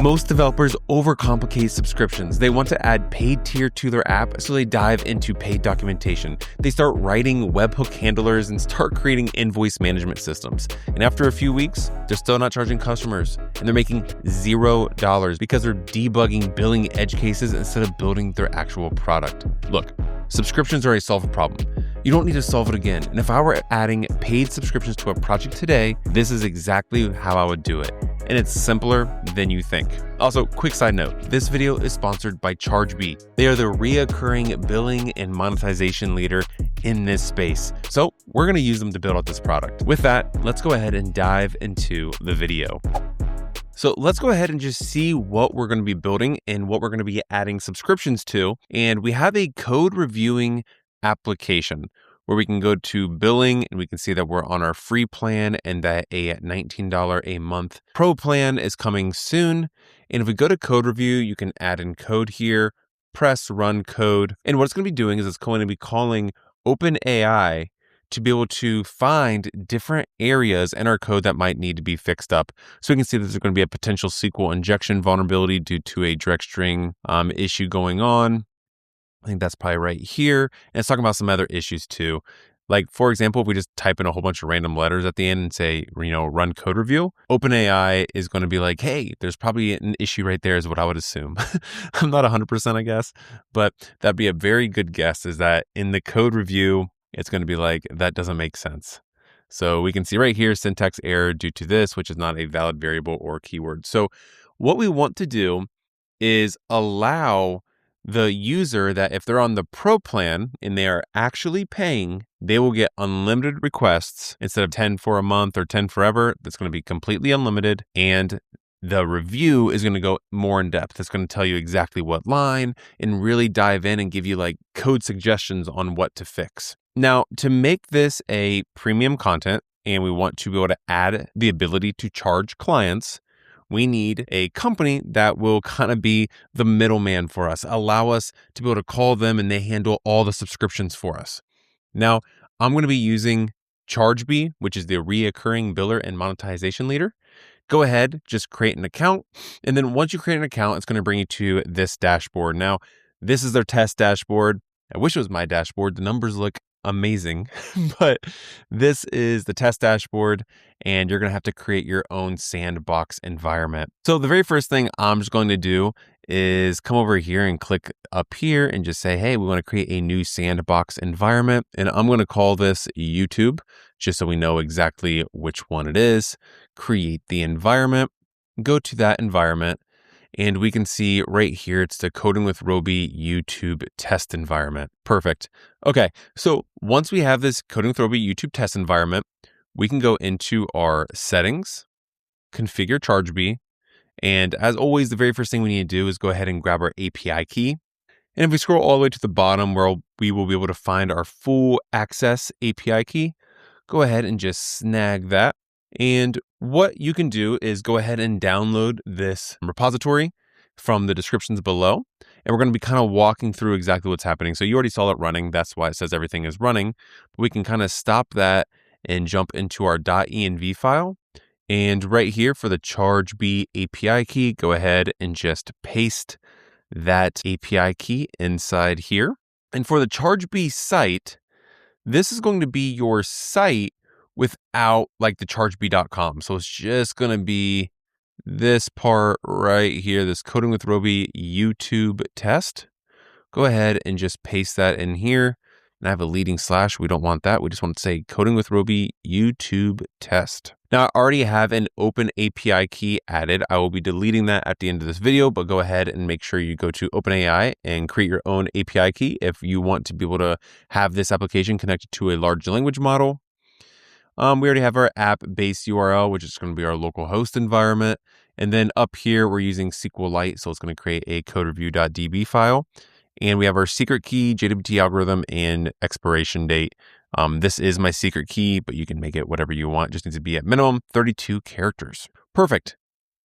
Most developers overcomplicate subscriptions. They want to add paid tier to their app, so they dive into paid documentation. They start writing webhook handlers and start creating invoice management systems. And after a few weeks, they're still not charging customers, and they're making $0 because they're debugging billing edge cases instead of building their actual product. Look, subscriptions are a solved problem. You don't need to solve it again. And if I were adding paid subscriptions to a project today, this is exactly how I would do it. And it's simpler than you think. Also, quick side note, this video is sponsored by Chargebee. They are the reoccurring billing and monetization leader in this space. So we're gonna use them to build out this product. With that, let's go ahead and dive into the video. So let's go ahead and just see what we're going to be building and what we're going to be adding subscriptions to. And we have a code reviewing application where we can go to billing and we can see that we're on our free plan and that a $19 a month pro plan is coming soon. And if we go to code review, you can add in code here, press run code. And what it's going to be doing is it's going to be calling OpenAI to be able to find different areas in our code that might need to be fixed up. So we can see that there's going to be a potential SQL injection vulnerability due to a direct string issue going on. I think that's probably right here. And it's talking about some other issues too. Like, for example, if we just type in a whole bunch of random letters at the end and say, run code review, OpenAI is going to be like, hey, there's probably an issue right there is what I would assume. I'm not 100%, I guess, but that'd be a very good guess is that in the code review, it's going to be like, that doesn't make sense. So we can see right here, syntax error due to this, which is not a valid variable or keyword. So what we want to do is allow the user that if they're on the pro plan and they are actually paying, they will get unlimited requests instead of 10 for a month or 10 forever. That's going to be completely unlimited. And the review is going to go more in depth. It's going to tell you exactly what line and really dive in and give you like code suggestions on what to fix. Now, to make this a premium content and we want to be able to add the ability to charge clients, we need a company that will kind of be the middleman for us, allow us to be able to call them and they handle all the subscriptions for us. Now, I'm going to be using Chargebee, which is the reoccurring biller and monetization leader. Go ahead, just create an account. And then once you create an account, it's going to bring you to this dashboard. Now, this is their test dashboard. I wish it was my dashboard. The numbers look amazing, but this is the test dashboard and you're going to have to create your own sandbox environment. So the very first thing I'm just going to do is come over here and click up here and just say, hey, we want to create a new sandbox environment. And I'm going to call this YouTube just so we know exactly which one it is. Create the environment, go to that environment. And we can see right here, it's the Coding with Roby YouTube test environment. Perfect. Okay, so once we have this Coding with Roby YouTube test environment, we can go into our settings, configure Chargebee. And as always, the very first thing we need to do is go ahead and grab our API key. And if we scroll all the way to the bottom where we will be able to find our full access API key, go ahead and just snag that. And what you can do is go ahead and download this repository from the descriptions below. And we're going to be kind of walking through exactly what's happening. So you already saw it running. That's why it says everything is running. But we can kind of stop that and jump into our .env file. And right here for the Chargebee API key, go ahead and just paste that API key inside here. And for the Chargebee site, this is going to be your site without like the chargebee.com. So it's just going to be this part right here, this Coding with Roby YouTube test. Go ahead and just paste that in here. And I have a leading slash. We don't want that. We just want to say Coding with Roby YouTube test. Now I already have an open API key added. I will be deleting that at the end of this video, but go ahead and make sure you go to OpenAI and create your own API key if you want to be able to have this application connected to a large language model. We already have our app base URL, which is going to be our local host environment. And then up here, we're using SQLite. So it's going to create a codereview.db file. And we have our secret key, JWT algorithm, and expiration date. This is my secret key, but you can make it whatever you want. It just needs to be at minimum 32 characters. Perfect.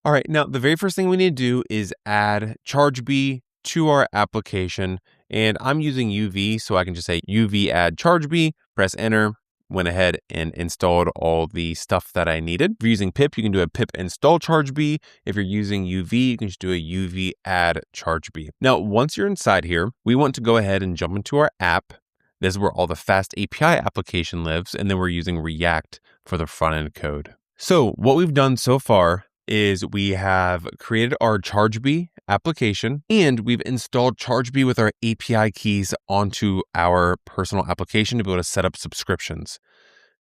All right. Now, the very first thing we need to do is add Chargebee to our application. And I'm using UV, so I can just say UV add Chargebee, press enter. went ahead and installed all the stuff that I needed. If you're using pip, you can do a pip install Chargebee. If you're using UV, you can just do a UV add Chargebee. Now, once you're inside here, we want to go ahead and jump into our app. This is where all the FastAPI application lives, and then we're using React for the front end code. So what we've done so far is we have created our Chargebee application, and we've installed Chargebee with our API keys onto our personal application to be able to set up subscriptions.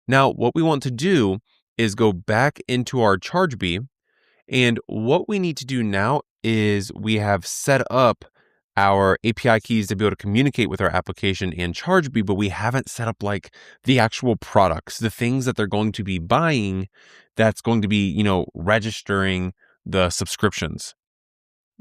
Now, what we want to do is go back into our Chargebee, and what we need to do now is we have set up our API keys to be able to communicate with our application and Chargebee, but we haven't set up like the actual products, the things that they're going to be buying that's going to be, registering the subscriptions.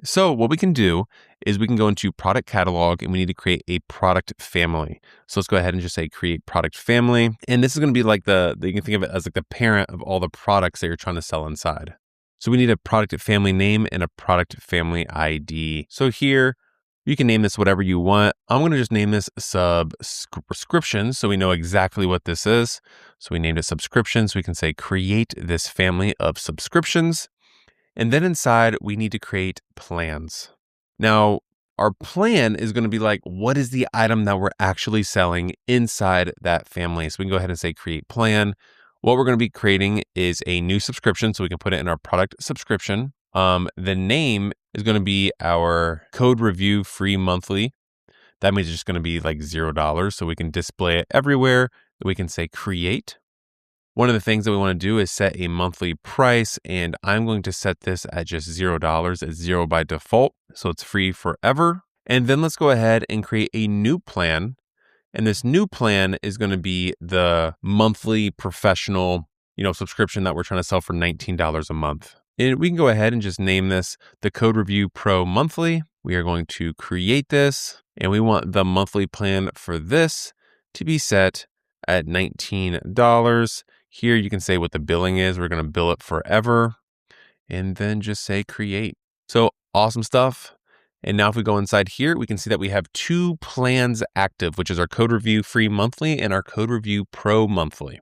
So what we can do is we can go into product catalog and we need to create a product family. So let's go ahead and just say create product family. And this is going to be like you can think of it as like the parent of all the products that you're trying to sell inside. So we need a product family name and a product family ID. So here, you can name this whatever you want. I'm going to just name this subscriptions so we know exactly what this is. So we named it subscriptions. We can say create this family of subscriptions. And then inside, we need to create plans. Now, our plan is going to be like, what is the item that we're actually selling inside that family? So we can go ahead and say create plan. What we're going to be creating is a new subscription. So we can put it in our product subscription. The name is going to be our code review free monthly. That means it's just going to be like $0. So we can display it everywhere. We can say create. One of the things that we want to do is set a monthly price, and I'm going to set this at just $0. It's 0 by default, so it's free forever. And then let's go ahead and create a new plan. And this new plan is going to be the monthly professional, subscription that we're trying to sell for $19 a month. And we can go ahead and just name this the Code Review Pro Monthly. We are going to create this, and we want the monthly plan for this to be set at $19. Here you can say what the billing is. We're going to bill it forever, and then just say create. So awesome stuff. And now if we go inside here, we can see that we have 2 plans active, which is our Code Review Free Monthly and our Code Review Pro Monthly.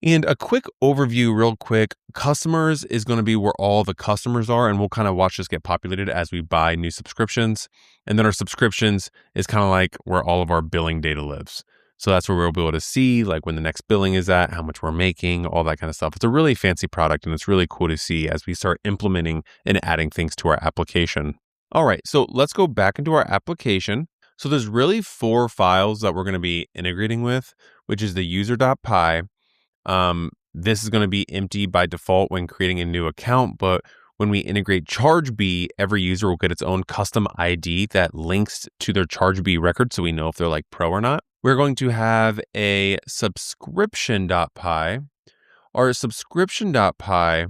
And a quick overview real quick, customers is going to be where all the customers are, and we'll kind of watch this get populated as we buy new subscriptions. And then our subscriptions is kind of like where all of our billing data lives. So that's where we'll be able to see like when the next billing is at, how much we're making, all that kind of stuff. It's a really fancy product, and it's really cool to see as we start implementing and adding things to our application. All right, so let's go back into our application. So there's really 4 files that we're going to be integrating with, which is the user.py. This is going to be empty by default when creating a new account, but when we integrate Chargebee, every user will get its own custom ID that links to their Chargebee record so we know if they're like pro or not. We're going to have a subscription.py. Our subscription.py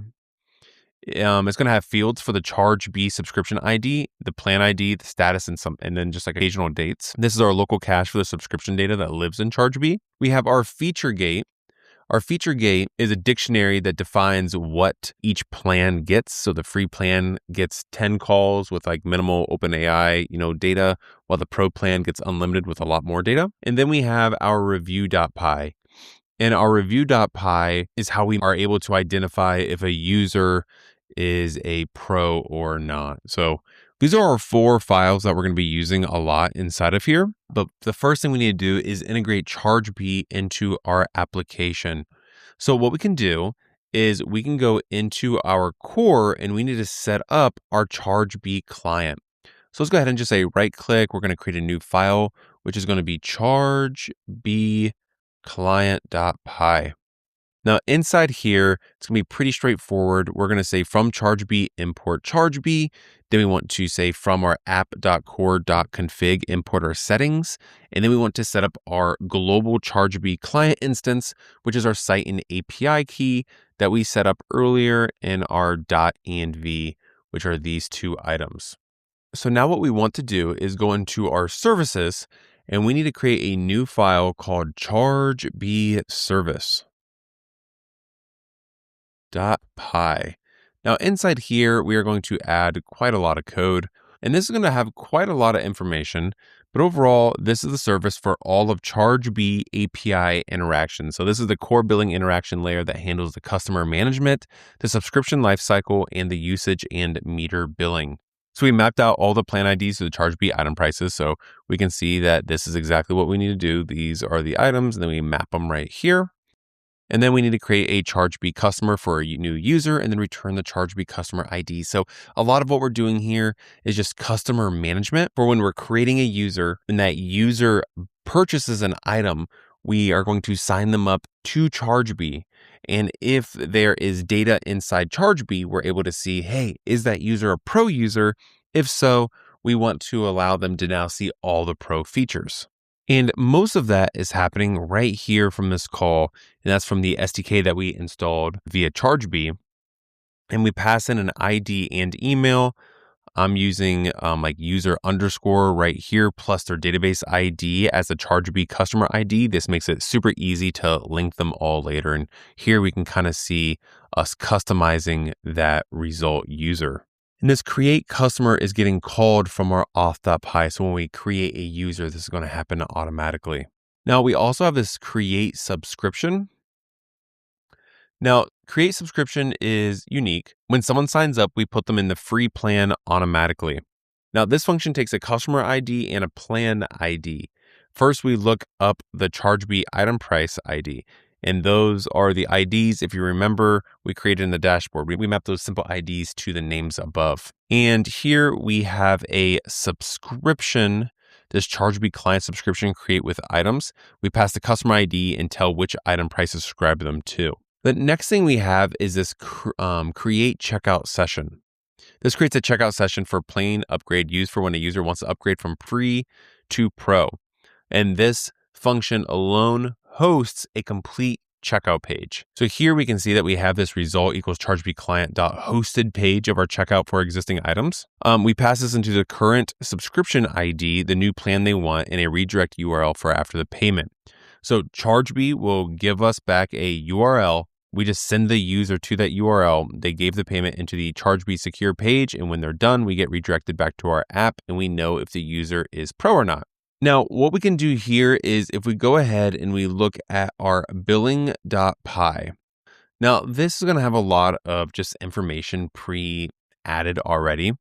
it's going to have fields for the Chargebee subscription ID, the plan ID, the status, and then just like occasional dates. This is our local cache for the subscription data that lives in Chargebee. We have our feature gate. Our feature gate is a dictionary that defines what each plan gets. So the free plan gets 10 calls with like minimal OpenAI, data, while the pro plan gets unlimited with a lot more data. And then we have our review.py. And our review.py is how we are able to identify if a user is a pro or not. So these are our 4 files that we're going to be using a lot inside of here. But the first thing we need to do is integrate Chargebee into our application. So what we can do is we can go into our core and we need to set up our Chargebee client. So let's go ahead and just say right click. We're going to create a new file, which is going to be Chargebee client.py. Now inside here, it's going to be pretty straightforward. We're going to say from Chargebee, import Chargebee. Then we want to say from our app.core.config, import our settings. And then we want to set up our global Chargebee client instance, which is our site and API key that we set up earlier in our .env, which are these 2 items. So now what we want to do is go into our services, and we need to create a new file called Chargebee service. .py. Now inside here, we are going to add quite a lot of code, and this is going to have quite a lot of information, But overall, this is the service for all of Chargebee API interactions. So this is the core billing interaction layer that handles the customer management, the subscription lifecycle, and the usage and meter billing. So we mapped out all the plan IDs to the Chargebee item prices. So we can see that this is exactly what we need to do. These are the items, and then we map them right here. And then we need to create a Chargebee customer for a new user and then return the Chargebee customer ID. So a lot of what we're doing here is just customer management for when we're creating a user and that user purchases an item, we are going to sign them up to Chargebee. And if there is data inside Chargebee, we're able to see, hey, is that user a pro user? If so, we want to allow them to now see all the pro features. And most of that is happening right here from this call. And that's from the SDK that we installed via Chargebee. And we pass in an ID and email. I'm using like user underscore right here plus their database ID as a Chargebee customer ID. This makes it super easy to link them all later. And here we can kind of see us customizing that result user. And this create customer is getting called from our auth.py. So when we create a user, this is going to happen automatically. Now we also have this create subscription. Now, create subscription is unique. When someone signs up, we put them in the free plan automatically. Now, this function takes a customer ID and a plan ID. First, we look up the Chargebee item price ID. And those are the IDs, if you remember, we created in the dashboard. We map those simple IDs to the names above. And here we have a subscription, this Chargebee client subscription create with items. We pass the customer ID and tell which item price to subscribe them to. The next thing we have is this create checkout session. This creates a checkout session for plain upgrade used for when a user wants to upgrade from free to pro. And this function alone hosts a complete checkout page. So here we can see that we have this result equals Chargebee client.hosted page of our checkout for existing items. We pass this into the current subscription ID, the new plan they want, and a redirect URL for after the payment. So Chargebee will give us back a URL. We just send the user to that URL. They gave the payment into the Chargebee secure page. And when they're done, we get redirected back to our app and we know if the user is pro or not. Now, what we can do here is if we go ahead and we look at our billing.py. Now, this is going to have a lot of just information pre-added already.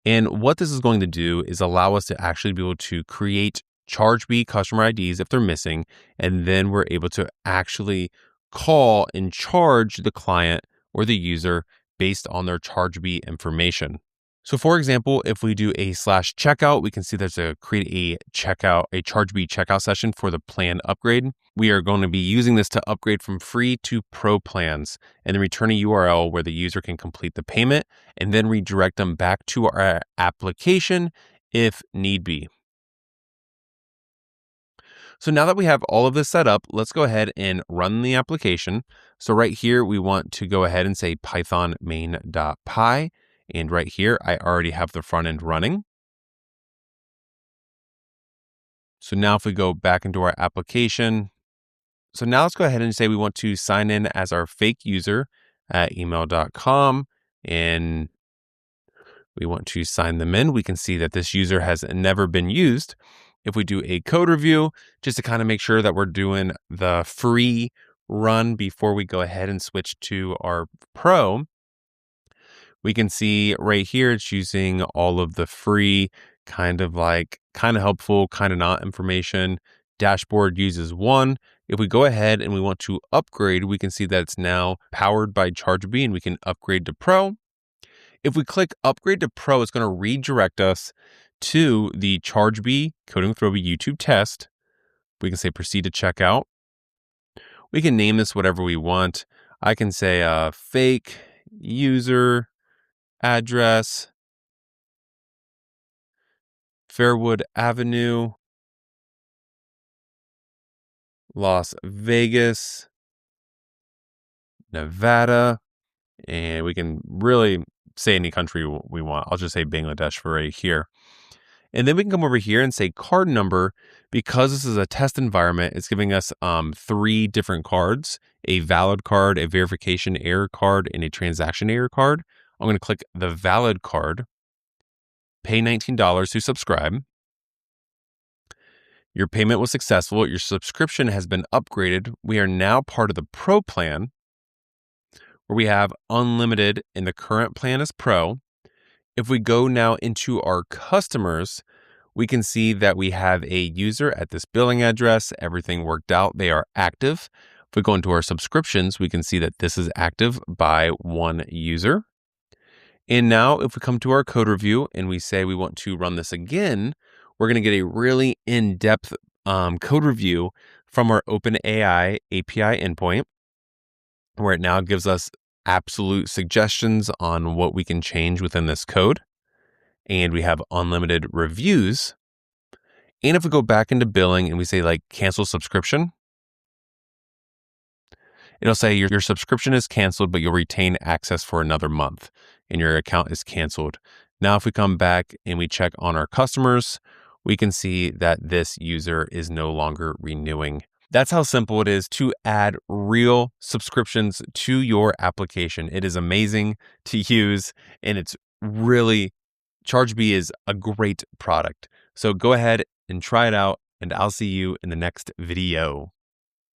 And what this is going to do is allow us to actually be able to create Chargebee customer IDs if they're missing. And then we're able to actually call and charge the client or the user based on their Chargebee information. So for example, if we do a /checkout, we can see there's create a Chargebee checkout session for the plan upgrade. We are going to be using this to upgrade from free to pro plans and then return a URL where the user can complete the payment and then redirect them back to our application if need be. So now that we have all of this set up, let's go ahead and run the application. So right here, we want to go ahead and say python main.py. And right here, I already have the front end running. So now if we go back into our application, so now let's go ahead and say we want to sign in as our fake user at email.com. And we want to sign them in. We can see that this user has never been used. If we do a code review, just to kind of make sure that we're doing the free run before we go ahead and switch to our pro, we can see right here, it's using all of the free kind of helpful, kind of not information. Dashboard uses 1. If we go ahead and we want to upgrade, we can see that it's now powered by Chargebee and we can upgrade to pro. If we click upgrade to pro, it's going to redirect us to the Chargebee Coding with Roby YouTube test. We can say proceed to checkout. We can name this whatever we want. I can say fake user address, Fairwood Avenue, Las Vegas, Nevada, and we can really say any country we want. I'll just say Bangladesh for right here. And then we can come over here and say card number. Because this is a test environment, it's giving us 3 different cards, a valid card, a verification error card, and a transaction error card. I'm going to click the valid card, pay $19 to subscribe. Your payment was successful. Your subscription has been upgraded. We are now part of the Pro plan, where we have unlimited, and the current plan is Pro. If we go now into our customers, we can see that we have a user at this billing address. Everything worked out. They are active. If we go into our subscriptions, we can see that this is active by one user. And now if we come to our code review and we say we want to run this again, we're going to get a really in-depth code review from our OpenAI API endpoint, where it now gives us absolute suggestions on what we can change within this code. And we have unlimited reviews. And if we go back into billing and we say like cancel subscription, it'll say your subscription is canceled, but you'll retain access for another month and your account is canceled. Now, if we come back and we check on our customers, we can see that this user is no longer renewing. That's how simple it is to add real subscriptions to your application. It is amazing to use, and it's really, Chargebee is a great product. So go ahead and try it out, and I'll see you in the next video.